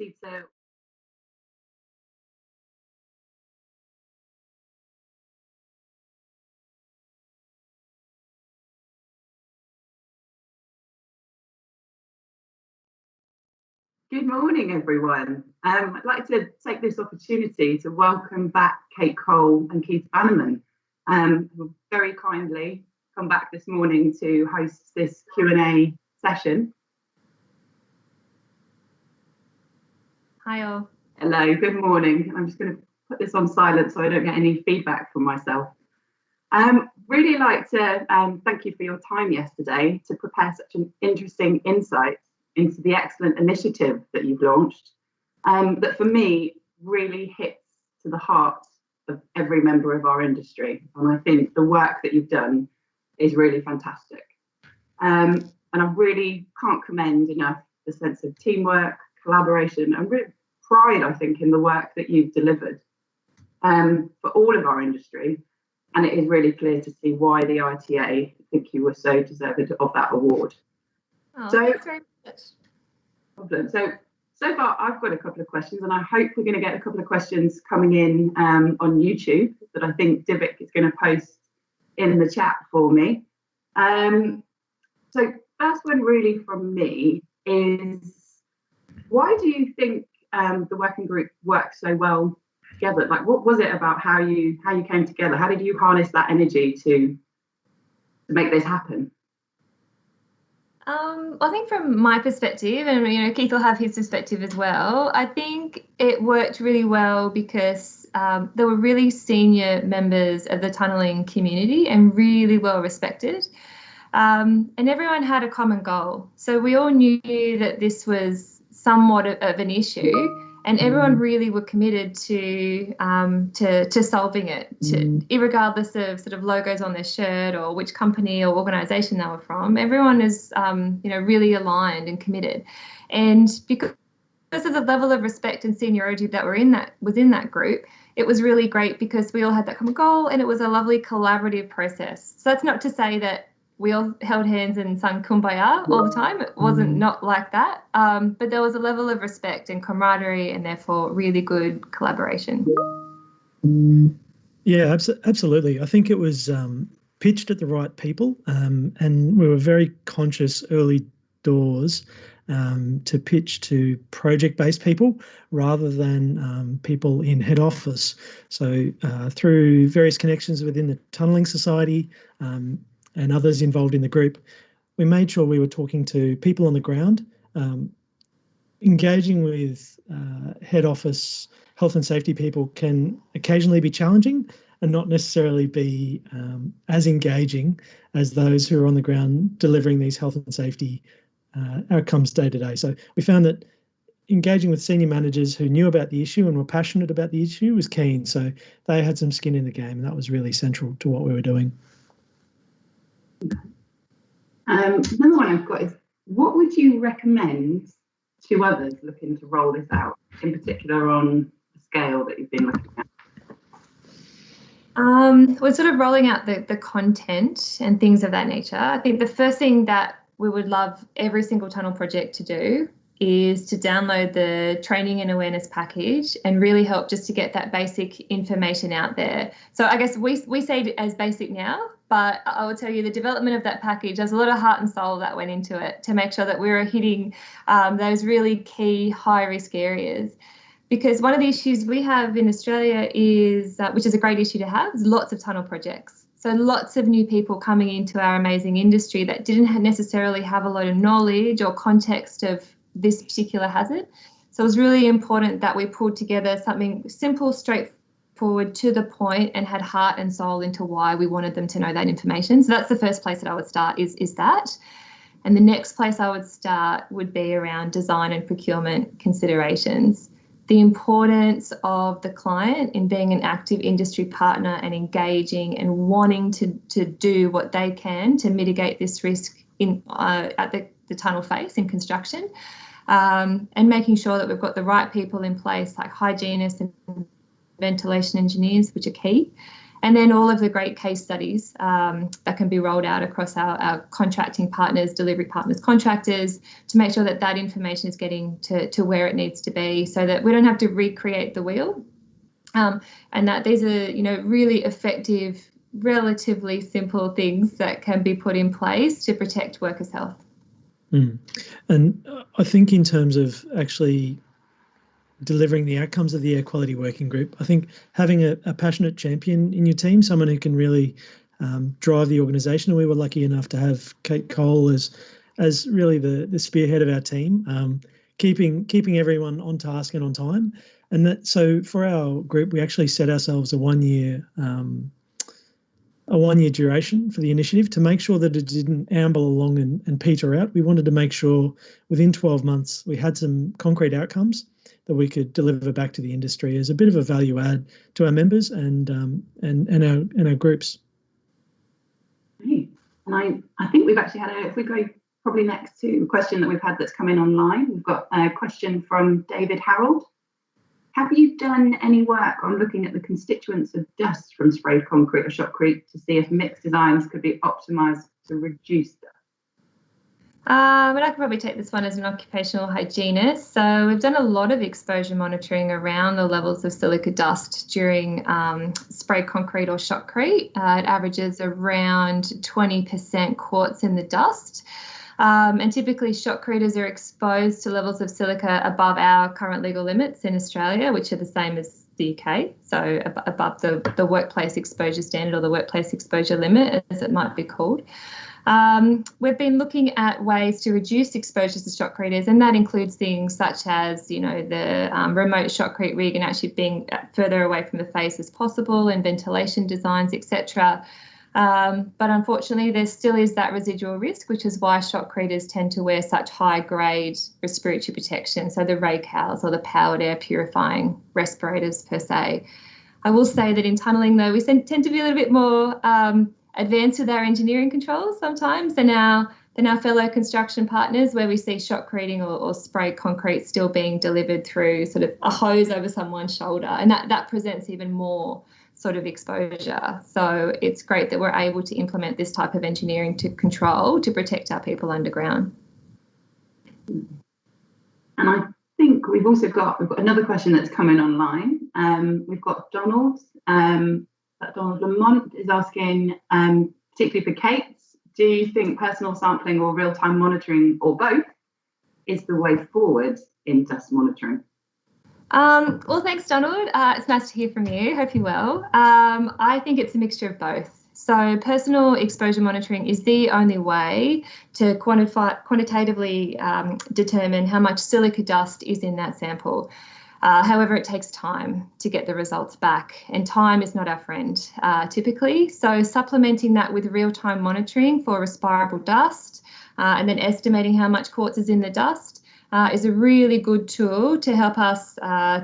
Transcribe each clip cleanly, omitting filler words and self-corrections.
opportunity to Good morning, everyone. I'd like to take this opportunity to welcome back Kate Cole and Keith Bannerman, who very kindly come back this morning to host this Q&A session. Hi all. Hello, good morning. I'm just going to put this on silent so I don't get any feedback from myself. Really like to thank you for your time yesterday to prepare such an interesting insight into the excellent initiative that you've launched, that for me really hits to the heart of every member of our industry. And I think the work that you've done is really fantastic. And I really can't commend enough the sense of teamwork, collaboration, and real pride, I think, in the work that you've delivered for all of our industry. And it is really clear to see why the ITA think you were so deserving of that award. Oh, thanks very much. So far, I've got a couple of questions, and I hope we're going to get a couple of questions coming in on YouTube that I think Divik is going to post in the chat for me. So first one really from me is, why do you think the working group worked so well together? Like, what was it about how you came together? How did you harness that energy to make this happen? I think from my perspective, and Keith will have his perspective as well, I think it worked really well because there were really senior members of the tunnelling community and really well respected. And everyone had a common goal. So we all knew that this was somewhat of an issue, and everyone really were committed to solving it, irregardless of sort of logos on their shirt or which company or organisation they were from. Everyone is really aligned and committed, and because of the level of respect and seniority that were within that group, it was really great because we all had that common goal, and it was a lovely collaborative process. So that's not to say that we all held hands and sung Kumbaya all the time. It wasn't not like that, but there was a level of respect and camaraderie, and therefore really good collaboration. Yeah, absolutely. I think it was pitched at the right people, and we were very conscious early doors to pitch to project-based people rather than people in head office. So through various connections within the Tunnelling Society, and others involved in the group, we made sure we were talking to people on the ground. Engaging with head office health and safety people can occasionally be challenging and not necessarily be as engaging as those who are on the ground delivering these health and safety outcomes day to day. So we found that engaging with senior managers who knew about the issue and were passionate about the issue was keen. So they had some skin in the game, and that was really central to what we were doing. Another one I've got is, what would you recommend to others looking to roll this out, in particular on the scale that you've been looking at? We're sort of rolling out the content and things of that nature. I think the first thing that we would love every single tunnel project to do is to download the training and awareness package and really help just to get that basic information out there. So I guess we say it as basic now, but I will tell you the development of that package, there's a lot of heart and soul that went into it to make sure that we were hitting those really key high-risk areas. Because one of the issues we have in Australia is, which is a great issue to have, is lots of tunnel projects. So lots of new people coming into our amazing industry that didn't necessarily have a lot of knowledge or context of this particular hazard. So it was really important that we pulled together something simple, straightforward, to the point, and had heart and soul into why we wanted them to know that information. So that's the first place that I would start is that. And the next place I would start would be around design and procurement considerations. The importance of the client in being an active industry partner and engaging and wanting to do what they can to mitigate this risk at the tunnel face in construction, and making sure that we've got the right people in place, like hygienists and ventilation engineers, which are key, And then all of the great case studies that can be rolled out across our contracting partners, delivery partners, contractors, to make sure that that information is getting to where it needs to be, so that we don't have to recreate the wheel. And that these are, really effective, relatively simple things that can be put in place to protect workers' health. And I think in terms of actually delivering the outcomes of the air quality working group, I think having a passionate champion in your team, someone who can really drive the organisation. And we were lucky enough to have Kate Cole as really the spearhead of our team, keeping everyone on task and on time. And so for our group, we actually set ourselves a one-year duration for the initiative to make sure that it didn't amble along and peter out. We wanted to make sure within 12 months we had some concrete outcomes that we could deliver back to the industry as a bit of a value add to our members and our groups. Great. And I think we've actually had if we go probably next to a question that we've had that's come in online, we've got a question from David Harold. Have you done any work on looking at the constituents of dust from sprayed concrete or shotcrete to see if mixed designs could be optimised to reduce dust? I could probably take this one as an occupational hygienist. So we've done a lot of exposure monitoring around the levels of silica dust during sprayed concrete or shotcrete. It averages around 20% quartz in the dust. And typically shotcreters are exposed to levels of silica above our current legal limits in Australia, which are the same as the UK, so above the workplace exposure standard, or the workplace exposure limit, as it might be called. We've been looking at ways to reduce exposures to shotcreters, and that includes things such as, the remote shotcrete rig and actually being further away from the face as possible, and ventilation designs, etc. But unfortunately, there still is that residual risk, which is why shotcreters tend to wear such high-grade respiratory protection, so the RACALs or the powered air purifying respirators per se. I will say that in tunnelling, though, we tend to be a little bit more advanced with our engineering controls sometimes than our fellow construction partners, where we see shotcreting or sprayed concrete still being delivered through sort of a hose over someone's shoulder, and that presents even more sort of exposure. So it's great that we're able to implement this type of engineering to control to protect our people underground. And I think we've got another question that's come in online. We've got Donald. Donald Lamont is asking, particularly for Kate, do you think personal sampling or real-time monitoring, or both, is the way forward in dust monitoring? Well, thanks, Donald. It's nice to hear from you. Hope you're well. I think it's a mixture of both. So personal exposure monitoring is the only way to quantitatively determine how much silica dust is in that sample. However, it takes time to get the results back, and time is not our friend typically. So supplementing that with real-time monitoring for respirable dust and then estimating how much quartz is in the dust is a really good tool to help us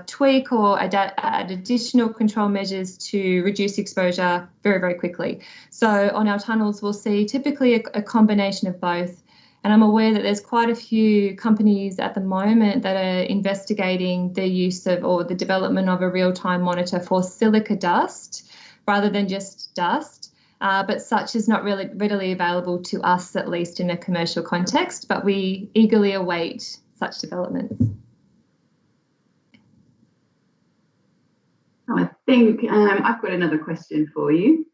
tweak or add additional control measures to reduce exposure very, very quickly. So on our tunnels, we'll see typically a combination of both. And I'm aware that there's quite a few companies at the moment that are investigating the use of or the development of a real-time monitor for silica dust rather than just dust. But such is not really readily available to us, at least in a commercial context, but we eagerly await such developments. I think I've got another question for you.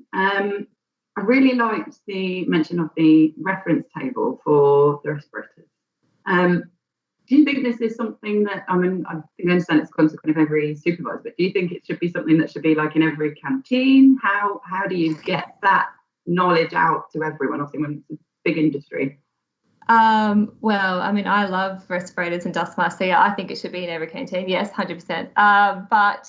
I really liked the mention of the reference table for the respirators. Do you think this is something that, I think I understand it's consequent of every supervisor, but do you think it should be something that should be like in every canteen? How do you get that knowledge out to everyone, obviously when it's a big industry? Well, I love respirators and dust masks, so yeah, I think it should be in every canteen. Yes, 100%. But,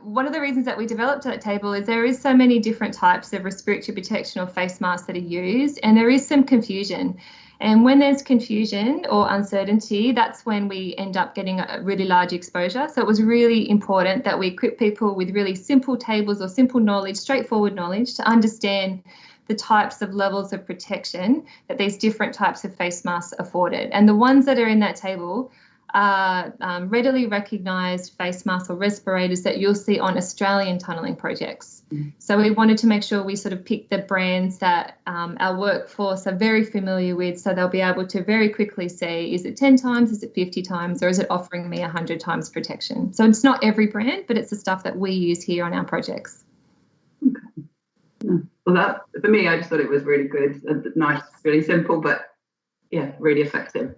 one of the reasons that we developed that table is there is so many different types of respiratory protection or face masks that are used, and there is some confusion. And when there's confusion or uncertainty, that's when we end up getting a really large exposure. So it was really important that we equip people with really simple tables or simple knowledge, straightforward knowledge to understand the types of levels of protection that these different types of face masks afforded. And the ones that are in that table are readily recognised face masks or respirators that you'll see on Australian tunnelling projects. So we wanted to make sure we sort of pick the brands that our workforce are very familiar with, so they'll be able to very quickly see, is it 10 times, is it 50 times, or is it offering me 100 times protection? So it's not every brand, but it's the stuff that we use here on our projects. Okay. Yeah. Well, that, for me, I just thought it was really good, nice, really simple, but yeah, really effective.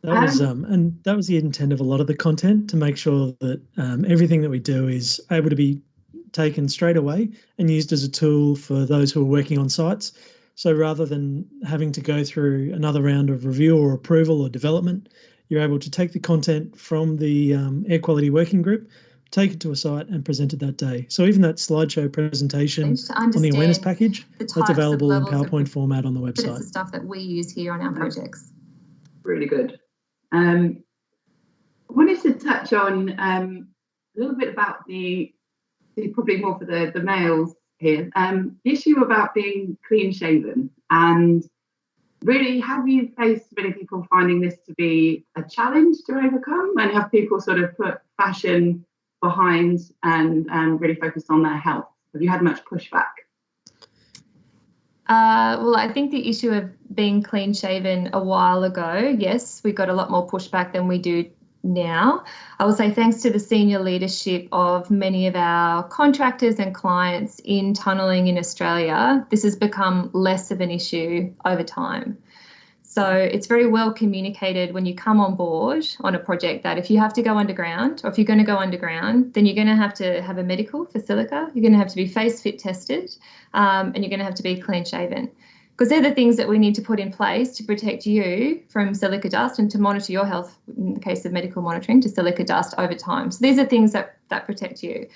That was and that was the intent of a lot of the content, to make sure that everything that we do is able to be taken straight away and used as a tool for those who are working on sites. So rather than having to go through another round of review or approval or development, you're able to take the content from the air quality working group, take it to a site and present it that day. So even that slideshow presentation on the awareness package, that's available in PowerPoint format on the website. But it's the stuff that we use here on our projects. Really good. I wanted to touch on a little bit about probably more for the males here, the issue about being clean shaven. And really, have you faced many people finding this to be a challenge to overcome, and have people sort of put fashion behind and really focused on their health? Have you had much pushback? Well, I think the issue of being clean shaven a while ago, yes, we got a lot more pushback than we do now. I would say thanks to the senior leadership of many of our contractors and clients in tunnelling in Australia, this has become less of an issue over time. So it's very well communicated when you come on board on a project that if you have to go underground, or if you're going to go underground, then you're going to have a medical for silica, you're going to have to be face fit tested, and you're going to have to be clean shaven. Because they're the things that we need to put in place to protect you from silica dust and to monitor your health, in the case of medical monitoring, to silica dust over time. So these are things that protect you.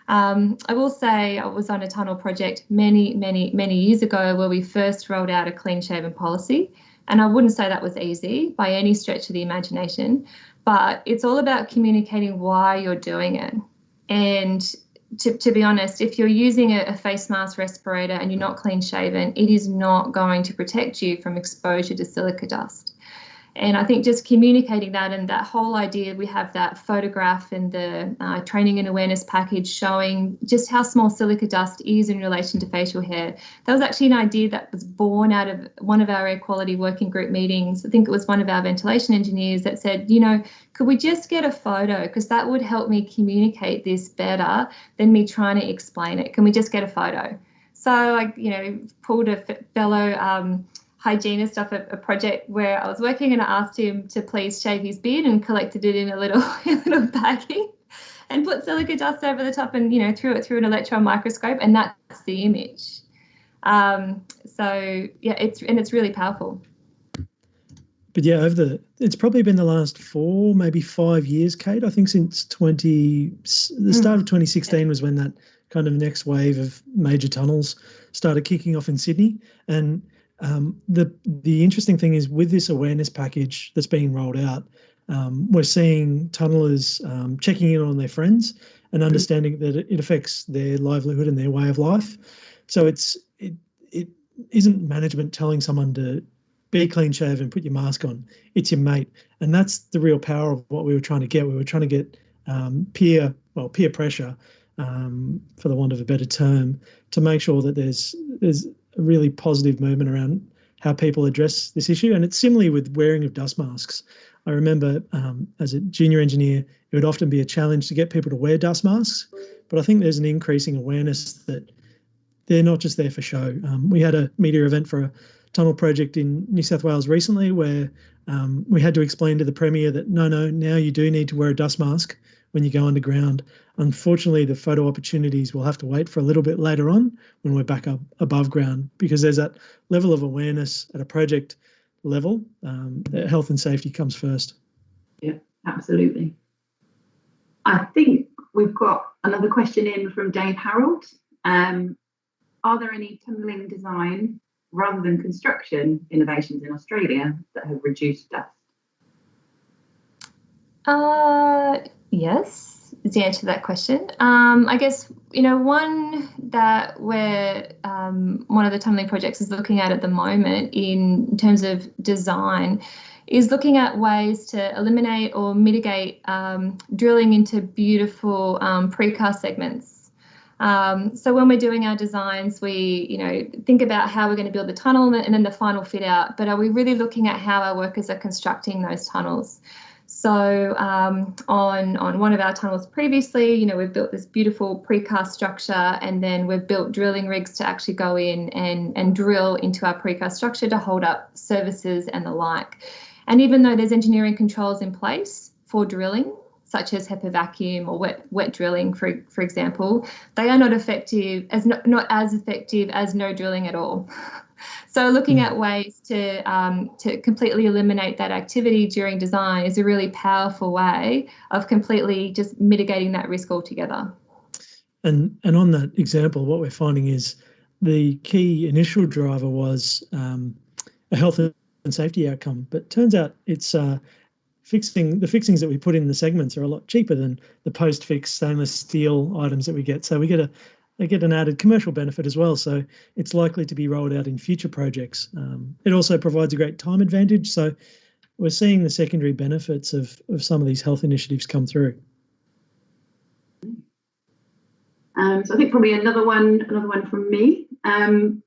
I will say I was on a tunnel project many years ago where we first rolled out a clean shaven policy. And I wouldn't say that was easy by any stretch of the imagination, but it's all about communicating why you're doing it. And to be honest, if you're using a face mask respirator and you're not clean shaven, it is not going to protect you from exposure to silica dust. And I think just communicating that, and that whole idea, we have that photograph in the training and awareness package showing just how small silica dust is in relation to facial hair. That was actually an idea that was born out of one of our air quality working group meetings. I think it was one of our ventilation engineers that said, could we just get a photo? Because that would help me communicate this better than me trying to explain it. Can we just get a photo? So I, pulled a fellow hygienist off a project where I was working, and I asked him to please shave his beard and collected it in a little baggie and put silica dust over the top and threw it through an electron microscope, and that's the image. So yeah, it's really powerful. But yeah, it's probably been the last 4, maybe 5 years, Kate. I think since the start of 2016 was when that kind of next wave of major tunnels started kicking off in Sydney. And the interesting thing is, with this awareness package that's being rolled out, we're seeing tunnellers checking in on their friends and understanding that it affects their livelihood and their way of life. So it isn't management telling someone to be clean shaven, put your mask on. It's your mate, and that's the real power of what we were trying to get. We were trying to get peer pressure, for the want of a better term, to make sure that there's a really positive movement around how people address this issue. And it's similarly with wearing of dust masks. I remember as a junior engineer, it would often be a challenge to get people to wear dust masks, but I think there's an increasing awareness that they're not just there for show. We had a media event for a tunnel project in New South Wales recently where we had to explain to the Premier that no, now you do need to wear a dust mask when you go underground. Unfortunately, the photo opportunities will have to wait for a little bit later on when we're back up above ground, because there's that level of awareness at a project level that health and safety comes first. Yeah, absolutely. I think we've got another question in from Dave Harold. Are there any tunnelling design rather than construction innovations in Australia that have reduced dust? Yes, is the answer to that question. I guess, one that we're, one of the tunnelling projects is looking at the moment in terms of design is looking at ways to eliminate or mitigate drilling into beautiful precast segments. So when we're doing our designs, we think about how we're going to build the tunnel and then the final fit out, but are we really looking at how our workers are constructing those tunnels? So on one of our tunnels previously, we've built this beautiful precast structure, and then we've built drilling rigs to actually go in and drill into our precast structure to hold up services and the like. And even though there's engineering controls in place for drilling, such as HEPA vacuum or wet drilling, for example, they are not as effective as no drilling at all. So looking at ways to completely eliminate that activity during design is a really powerful way of completely just mitigating that risk altogether. And on that example, what we're finding is the key initial driver was a health and safety outcome, but turns out it's fixings that we put in the segments are a lot cheaper than the post-fix stainless steel items that we get. So they get an added commercial benefit as well. So it's likely to be rolled out in future projects. It also provides a great time advantage. So we're seeing the secondary benefits of some of these health initiatives come through. So I think probably another one from me. You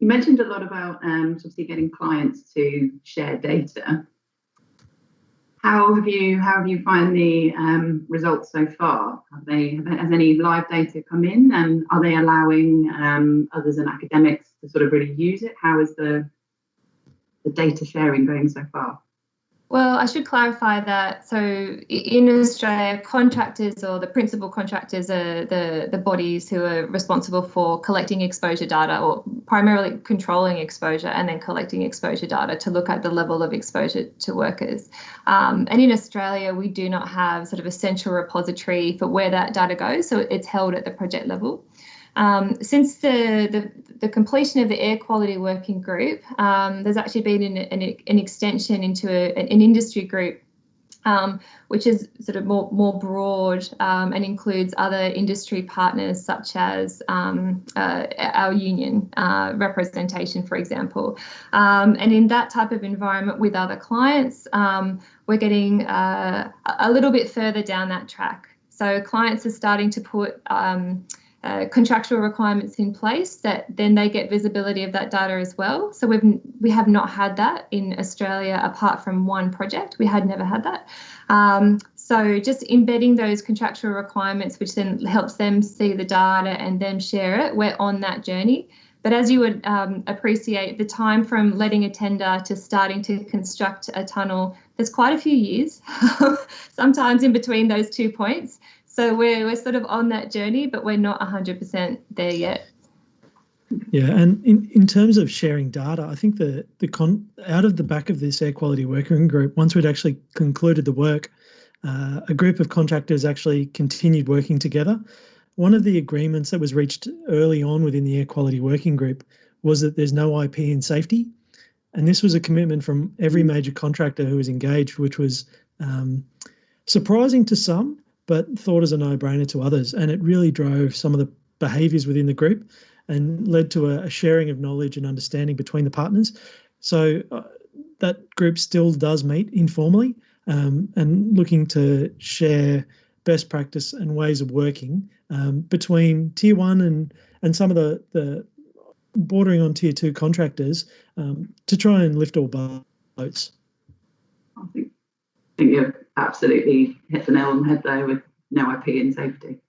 mentioned a lot about obviously getting clients to share data. How have you found the results so far? Has any live data come in, and are they allowing others and academics to sort of really use it? How is the data sharing going so far? Well, I should clarify that. So in Australia, contractors or the principal contractors are the bodies who are responsible for collecting exposure data, or primarily controlling exposure and then collecting exposure data to look at the level of exposure to workers. And in Australia, we do not have sort of a central repository for where that data goes. So it's held at the project level. Since the completion of the air quality working group, there's actually been an extension into an industry group, which is sort of more broad and includes other industry partners such as our union representation, for example. And in that type of environment with other clients, we're getting a little bit further down that track. So clients are starting to put contractual requirements in place that then they get visibility of that data as well. So we have not had that in Australia apart from one project. We had never had that. So just embedding those contractual requirements, which then helps them see the data and then share it. We're on that journey. But as you would appreciate, the time from letting a tender to starting to construct a tunnel, there's quite a few years, sometimes in between those 2 points. So we're sort of on that journey, but we're not 100% there yet. Yeah, and in terms of sharing data, I think out of the back of this air quality working group, once we'd actually concluded the work, a group of contractors actually continued working together. One of the agreements that was reached early on within the air quality working group was that there's no IP in safety. And this was a commitment from every major contractor who was engaged, which was surprising to some, but thought as a no-brainer to others. And it really drove some of the behaviours within the group and led to a sharing of knowledge and understanding between the partners. So that group still does meet informally and looking to share best practice and ways of working between Tier 1 and some of the bordering on Tier 2 contractors to try and lift all boats. I think you've absolutely hit the nail on the head there with no IP and safety.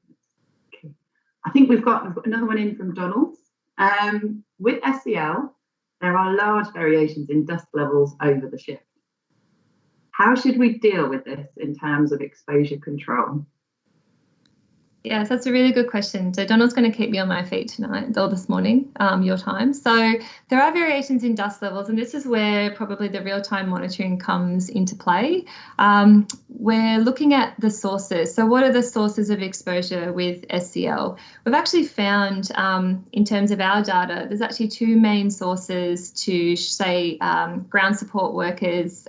Okay. I think we've got another one in from Donald. With SEL, there are large variations in dust levels over the shift. How should we deal with this in terms of exposure control? Yes, that's a really good question. So Donald's going to keep me on my feet tonight or this morning, your time. So there are variations in dust levels, and this is where probably the real-time monitoring comes into play. We're looking at the sources. So what are the sources of exposure with SEL? We've actually found, in terms of our data, there's actually two main sources to, say, ground support workers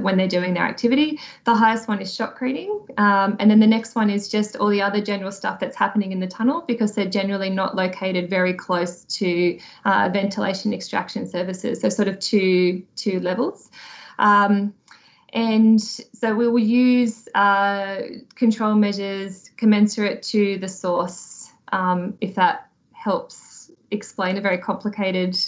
when they're doing their activity. The highest one is shotcreting, and then the next one is just all the other general stuff that's happening in the tunnel, because they're generally not located very close to ventilation extraction services, so sort of two levels. And so we will use control measures commensurate to the source, if that helps explain a very complicated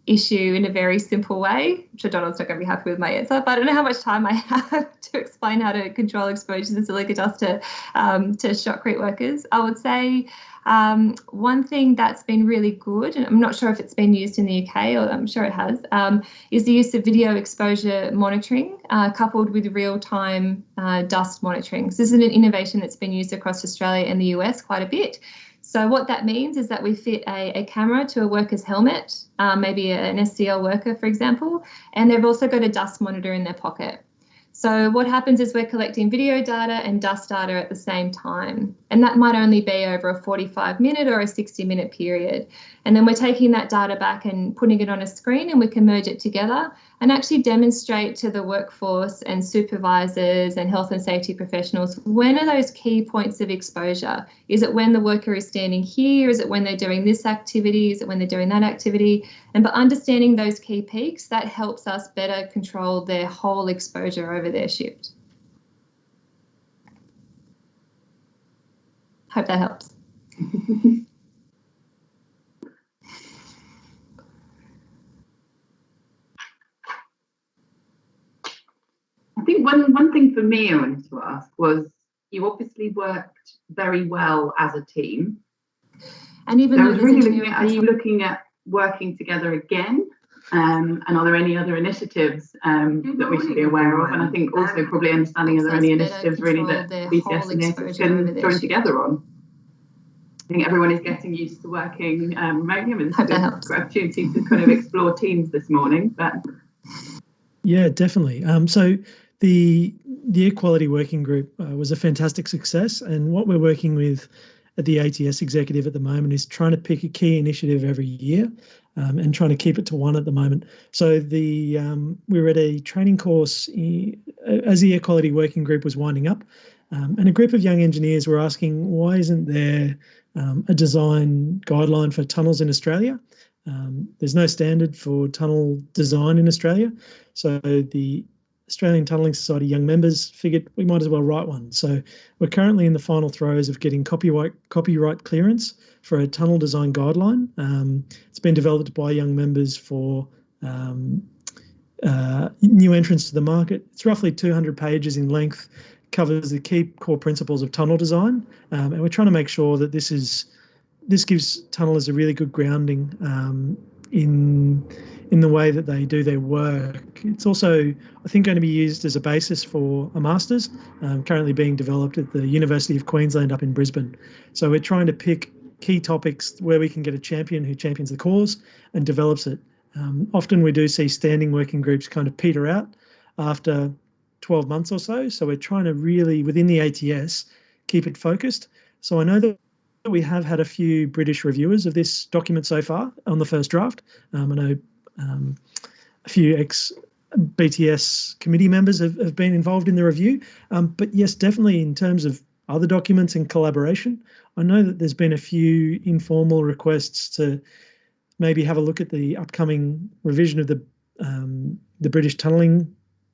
issue in a very simple way. I'm sure Donald's not going to be happy with my answer, but I don't know how much time I have to explain how to control exposures of silica dust to shotcrete workers. I would say one thing that's been really good, and I'm not sure if it's been used in the UK, or I'm sure it has, is the use of video exposure monitoring coupled with real-time dust monitoring. So this is an innovation that's been used across Australia and the US quite a bit. So what that means is that we fit a camera to a worker's helmet, maybe an SCL worker, for example, and they've also got a dust monitor in their pocket. So what happens is we're collecting video data and dust data at the same time, and that might only be over a 45-minute or a 60-minute period. And then we're taking that data back and putting it on a screen, and we can merge it together and actually demonstrate to the workforce and supervisors and health and safety professionals, when are those key points of exposure? Is it when the worker is standing here? Is it when they're doing this activity? Is it when they're doing that activity? And by understanding those key peaks, that helps us better control their whole exposure over their shift. Hope that helps. I think one thing for me I wanted to ask was, you obviously worked very well as a team. And even though are you looking at working together again? And are there any other initiatives that we should be aware of? And I think also probably understanding, are there any initiatives really that BTS and NACES can join together on? I think everyone is getting used to working remotely. I mean, this is a great opportunity to kind of explore teams this morning. But yeah, definitely. So the Air Quality Working Group was a fantastic success, and what we're working with at the ATS executive at the moment is trying to pick a key initiative every year and trying to keep it to one at the moment. So we were at a training course as the Air Quality Working Group was winding up, and a group of young engineers were asking, why isn't there a design guideline for tunnels in Australia? There's no standard for tunnel design in Australia. So the Australian Tunnelling Society young members figured we might as well write one. So we're currently in the final throes of getting copyright clearance for a tunnel design guideline. It's been developed by young members for new entrants to the market. It's roughly 200 pages in length, covers the key core principles of tunnel design, and we're trying to make sure that this gives tunnellers a really good grounding in the way that they do their work. It's also, I think, going to be used as a basis for a master's currently being developed at the University of Queensland up in Brisbane. So we're trying to pick key topics where we can get a champion who champions the cause and develops it. Often we do see standing working groups kind of peter out after 12 months or so. So we're trying to really, within the ATS, keep it focused. So I know that we have had a few British reviewers of this document so far on the first draft. I know a few ex-BTS committee members have been involved in the review. But yes, definitely in terms of other documents and collaboration, I know that there's been a few informal requests to maybe have a look at the upcoming revision of the British tunnelling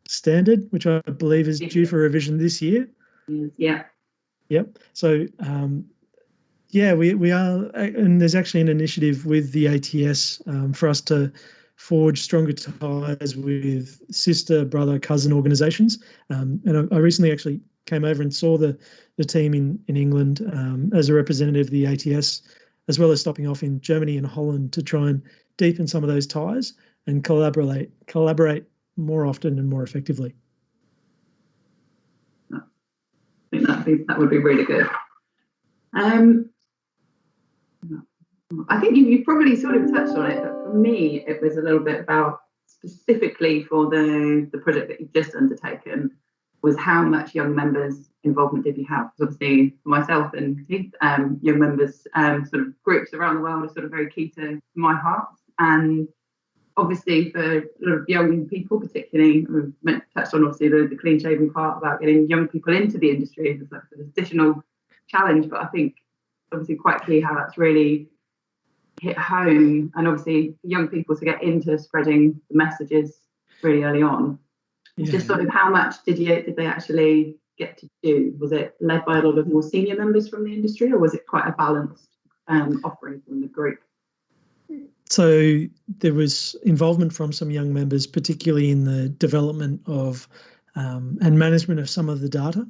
standard, which I believe is due for revision this year. Yeah. Yep. So, yeah, we are, and there's actually an initiative with the ATS for us to forge stronger ties with sister, brother, cousin organisations. And I recently actually came over and saw the team in England as a representative of the ATS, as well as stopping off in Germany and Holland to try and deepen some of those ties and collaborate more often and more effectively. I think that would be really good. I think you probably sort of touched on it, but for me, it was a little bit about specifically for the project that you've just undertaken, was how much young members involvement did you have? Because obviously for myself and Keith, young members sort of groups around the world are sort of very key to my heart. And obviously for a lot of young people, particularly, we've touched on obviously the clean shaving part about getting young people into the industry as like an additional challenge, but I think obviously quite clear how that's really hit home, and obviously for young people to get into spreading the messages really early on. Yeah. Just sort of how much did they actually get to do? Was it led by a lot of more senior members from the industry, or was it quite a balanced offering from the group? So there was involvement from some young members, particularly in the development of and management of some of the data.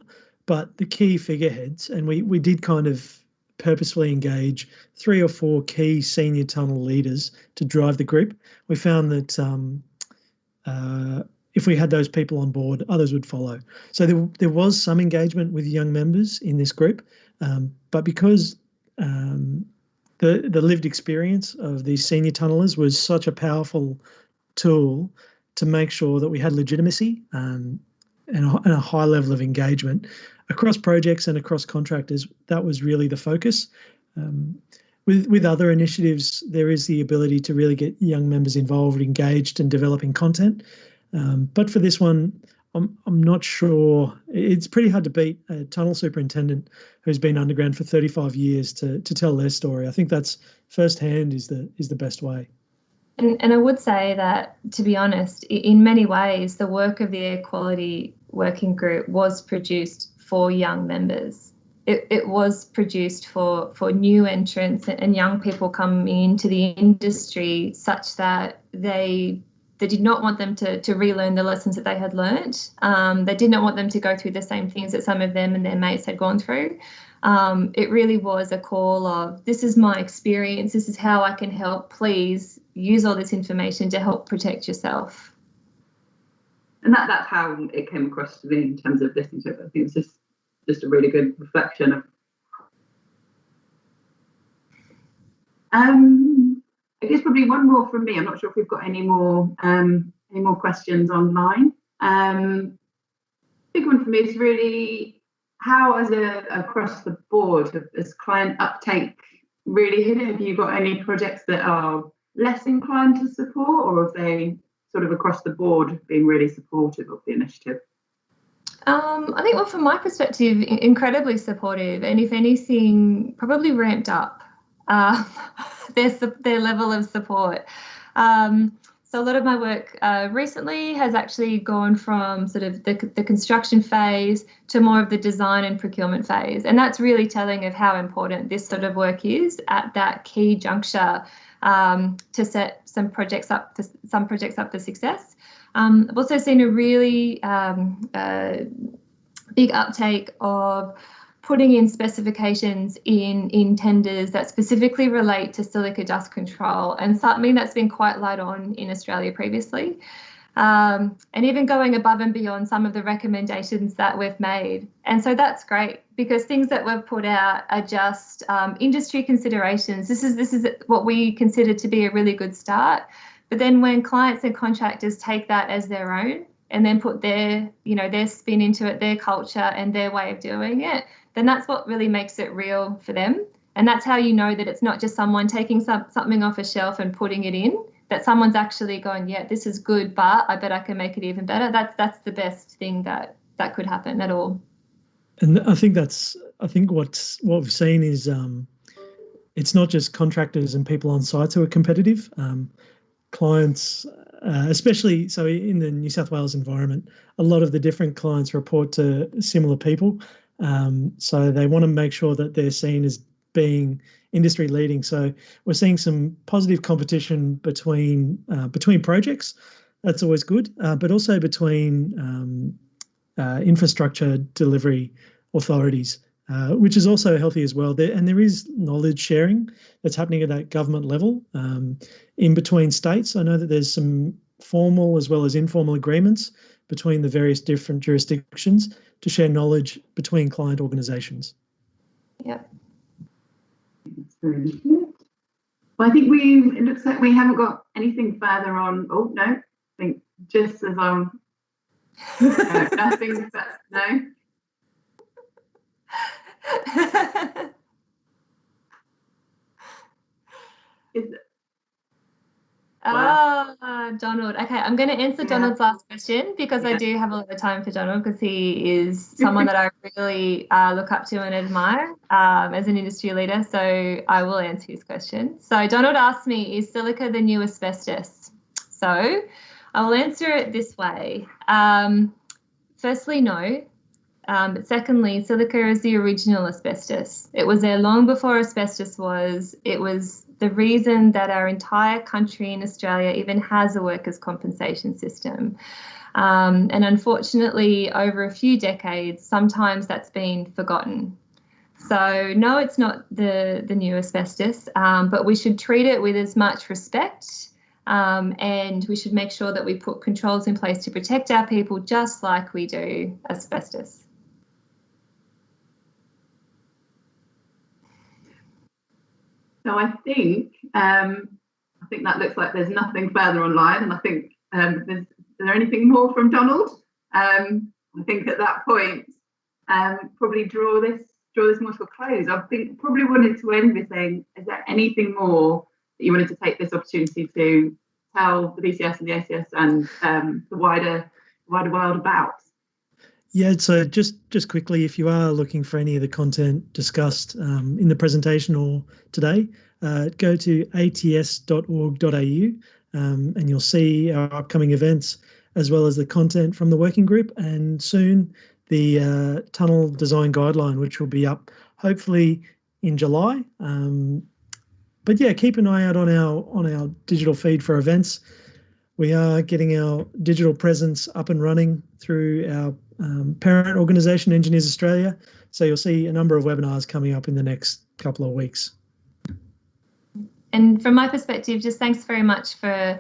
But the key figureheads, and we did kind of purposefully engage 3 or 4 key senior tunnel leaders to drive the group. We found that if we had those people on board, others would follow. So there was some engagement with young members in this group, but because the lived experience of these senior tunnellers was such a powerful tool to make sure that we had legitimacy and a high level of engagement across projects and across contractors. That was really the focus. With other initiatives, there is the ability to really get young members involved, engaged, and developing content. But for this one, I'm not sure. It's pretty hard to beat a tunnel superintendent who's been underground for 35 years to tell their story. I think that's firsthand is the best way. And I would say that, to be honest, in many ways, the work of the Air Quality Working Group was produced for young members. It was produced for new entrants and young people coming into the industry, such that they did not want them to relearn the lessons that they had learnt. They did not want them to go through the same things that some of them and their mates had gone through. It really was a call of, this is my experience, this is how I can help, please use all this information to help protect yourself. And that's how it came across to me in terms of listening to it. I think it's just a really good reflection of I guess probably one more from me. I'm not sure if we've got any more questions online. Big one for me is really how, as across the board, has client uptake really hit it? Have you got any projects that are less inclined to support, or have they sort of across the board been really supportive of the initiative? I think, well, from my perspective, incredibly supportive, and if anything, probably ramped up their level of support. So a lot of my work recently has actually gone from sort of the construction phase to more of the design and procurement phase, and that's really telling of how important this sort of work is at that key juncture to set some projects up for success. I've also seen a really big uptake of putting in specifications in tenders that specifically relate to silica dust control, and something that's been quite light on in Australia previously. And even going above and beyond some of the recommendations that we've made. And so that's great, because things that we've put out are just industry considerations. This is what we consider to be a really good start. But then when clients and contractors take that as their own and then put their spin into it, their culture and their way of doing it, then that's what really makes it real for them. And that's how you know that it's not just someone taking something off a shelf and putting it in, that someone's actually going, yeah, this is good, but I bet I can make it even better. That's the best thing that could happen at all. And I think what we've seen is it's not just contractors and people on sites who are competitive. Clients, especially so in the New South Wales environment, a lot of the different clients report to similar people. So they want to make sure that they're seen as being industry leading. So we're seeing some positive competition between projects. That's always good, but also between infrastructure delivery authorities, which is also healthy as well. There is knowledge sharing that's happening at that government level in between states. I know that there's some formal as well as informal agreements between the various different jurisdictions to share knowledge between client organisations. Yep. That's very good. Well, I think it looks like we haven't got anything further on. Oh, no, I think just as no, nothing, no. Donald. Okay, I'm going to answer Donald's last question, because I do have a lot of time for Donald, because he is someone that I really look up to and admire as an industry leader. So I will answer his question. So Donald asked me, is silica the new asbestos? So I'll answer it this way. Firstly, no. But secondly, silica is the original asbestos. It was there long before asbestos was. It was the reason that our entire country in Australia even has a workers' compensation system. And unfortunately, over a few decades, sometimes that's been forgotten. So no, it's not the new asbestos, but we should treat it with as much respect, and we should make sure that we put controls in place to protect our people just like we do asbestos. So I think that looks like there's nothing further online, and I think is there anything more from Donald? I think at that point, probably draw this more to a close. I think probably wanted to end with saying, is there anything more that you wanted to take this opportunity to tell the BCS and the ACS and the wider world about? Yeah, so just quickly, if you are looking for any of the content discussed in the presentation or today, go to ats.org.au and you'll see our upcoming events as well as the content from the working group, and soon the tunnel design guideline, which will be up hopefully in July. But yeah, keep an eye out on our digital feed for events. We are getting our digital presence up and running through our parent organisation, Engineers Australia. So you'll see a number of webinars coming up in the next couple of weeks. And from my perspective, just thanks very much for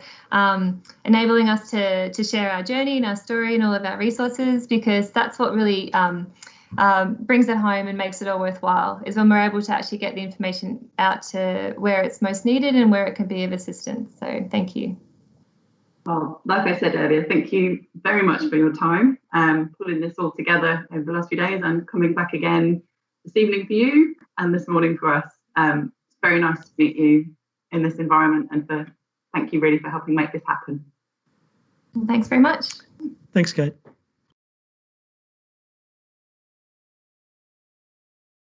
enabling us to share our journey and our story and all of our resources, because that's what really brings it home and makes it all worthwhile, is when we're able to actually get the information out to where it's most needed and where it can be of assistance. So thank you. Well, like I said earlier, thank you very much for your time pulling this all together over the last few days and coming back again this evening for you and this morning for us. It's very nice to meet you in this environment, and thank you really for helping make this happen. Thanks very much. Thanks, Kate.